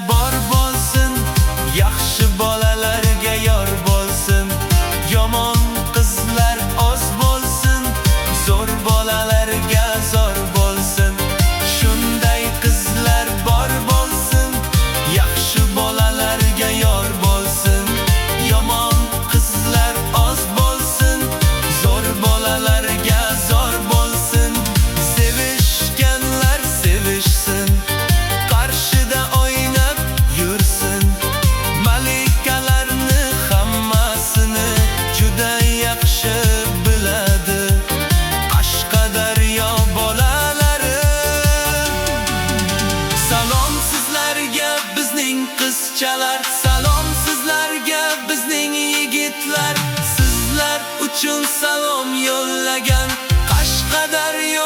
bor bo'lsin, yaxshi bolalarga yor bo'lsin. Yomon qizlar oz bo'lsin, zo'r bolalarga zor bo'lsin. Shunday qizlar bor bo'lsin, yaxshi bolalarga yor bo'lsin. Yomon qizlar oz bo'lsin, zo'r bolalarga zor bo'lsin. Sevishganlar sevishsin, qarshida o'ynab yursin. Malikalarni hammasini juda yaxshi biladi Qashqadaryo bolalari. Salom sizlarga bizning qizchalar, salom sizlarga bizning yigitlar. Sizlar uchun salom yo'llagan Qashqadaryo